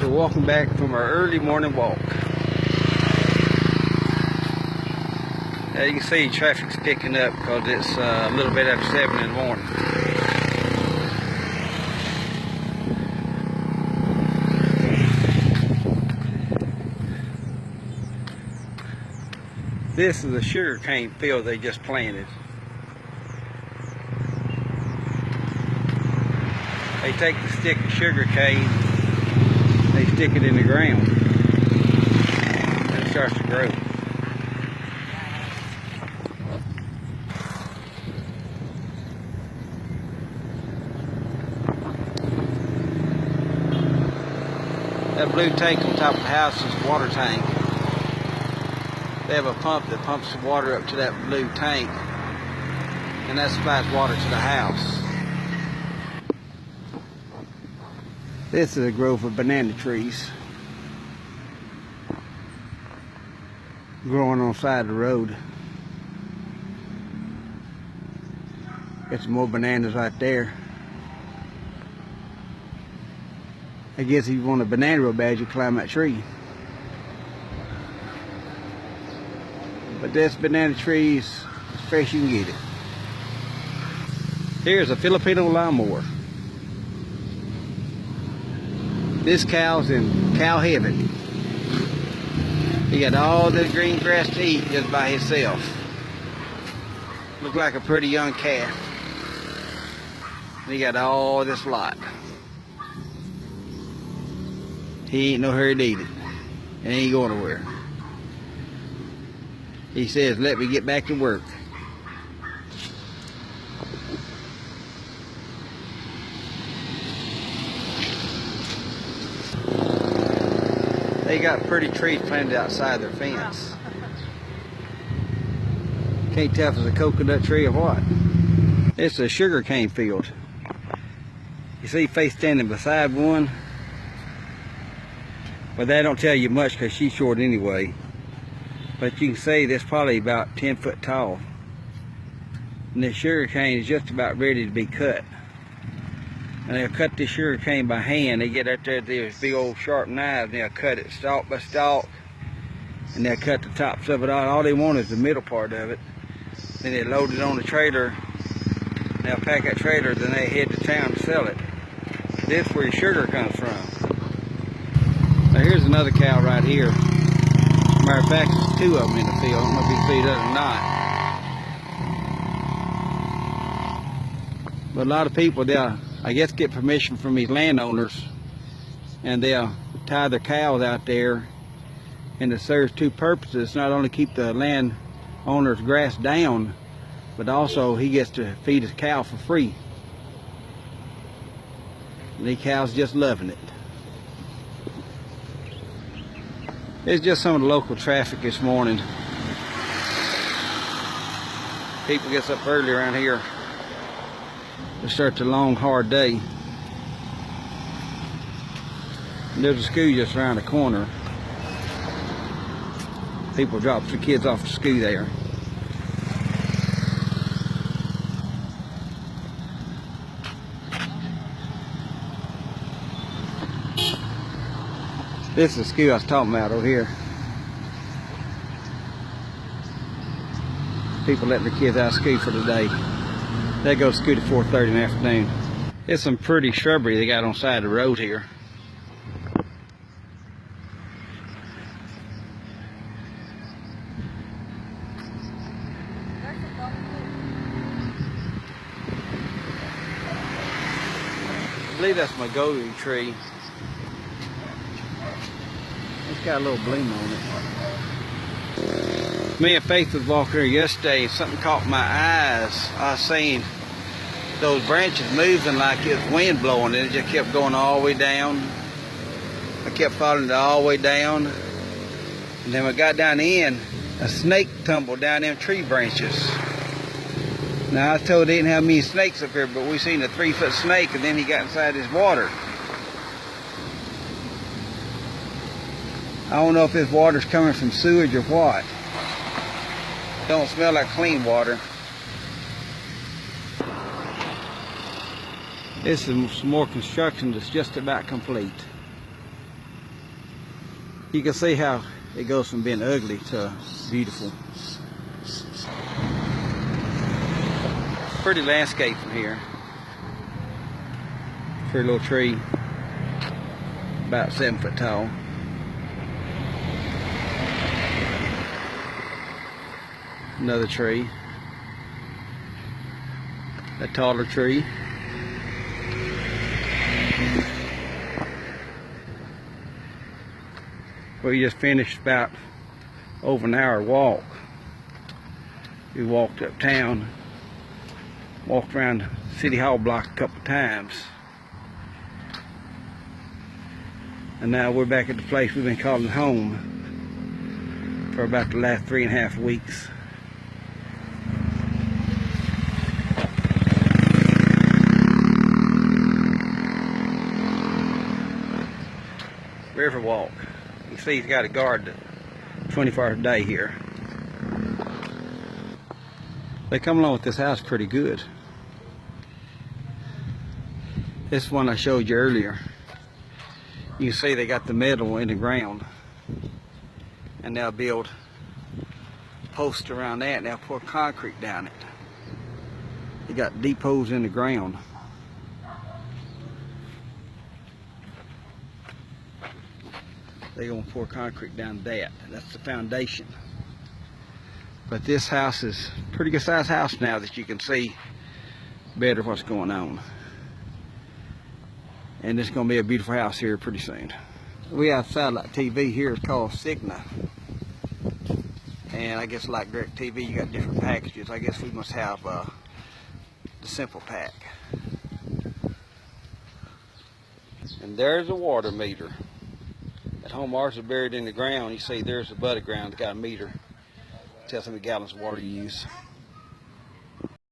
We're walking back from our early morning walk. Now you can see traffic's picking up because it's a little bit after 7 in the morning. This is a sugar cane field they just planted. They take the stick of sugar cane, they stick it in the ground, and it starts to grow. That blue tank on top of the house is a water tank. They have a pump that pumps the water up to that blue tank, and that supplies water to the house. This is a grove of banana trees growing on the side of the road. Got some more bananas right there. I guess if you want a banana real bad, you climb that tree. But this banana tree is as fresh as you can get it. Here's a Filipino lawnmower. This cow's in cow heaven. He got all this green grass to eat just by himself. Look like a pretty young calf. He got all this lot. He ain't no hurry to eat it. He ain't going nowhere. He says, let me get back to work. They got pretty trees planted outside their fence. Can't tell if it's a coconut tree or what. It's a sugar cane field. You see Faith standing beside one. But that don't tell you much because she's short anyway. But you can see that's probably about 10 foot tall. And the sugar cane is just about ready to be cut. And they'll cut the sugar cane by hand. They get out there with these big old sharp knives and they'll cut it stalk by stalk. And they'll cut the tops of it out. All they want is the middle part of it. Then they load it on the trailer. And they'll pack that trailer, then they head to town to sell it. This is where your sugar comes from. Now here's another cow right here. Matter of fact, there's two of them in the field. I don't know if you can see that or not. But a lot of people, they'll, I guess, get permission from these landowners, and they'll tie their cows out there, and it serves two purposes. Not only keep the landowner's grass down, but also he gets to feed his cow for free. And these cows just loving it. It's just some of the local traffic this morning. People gets up early around here to start the long, hard day. And there's a school just around the corner. People drop the kids off to school there. This is the school I was talking about over here. People letting their kids out of school for the day. They go to school at 4:30 in the afternoon. There's some pretty shrubbery they got on the side of the road here. I believe that's my Mcdo tree. It's got a little bloom on it. Me and Faith was walking here yesterday and something caught my eyes. I was seeing those branches moving like it was wind blowing, and it just kept going all the way down. I kept following it all the way down. And then when I got down the end, a snake tumbled down them tree branches. Now I was told they didn't have many snakes up here, but we seen a 3-foot snake, and then he got inside this water. I don't know if this water's coming from sewage or what. Don't smell like clean water. This is some more construction that's just about complete. You can see how it goes from being ugly to beautiful. Pretty landscape from here. Pretty little tree, about 7 foot tall. Another tree. A taller tree. We just finished about over an hour walk. We walked uptown, walked around City Hall block a couple times, and now we're back at the place we've been calling home for about the last 3.5 weeks. River walk. You see he's got a guard 24 hours a day here. They come along with this house pretty good. This one I showed you earlier. You can see they got the metal in the ground, and they'll build posts around that, and they'll pour concrete down it. They got deep holes in the ground. They're going to pour concrete down that. That's the foundation. But this house is a pretty good sized house now that you can see better what's going on. And it's going to be a beautiful house here pretty soon. We have satellite TV here. It's called Cigna. And I guess like DirecTV, you got different packages. I guess we must have the simple pack. And there's a water meter. At home, ours is buried in the ground. You see there's a butt of ground that got a meter. Tells how many gallons of water you use.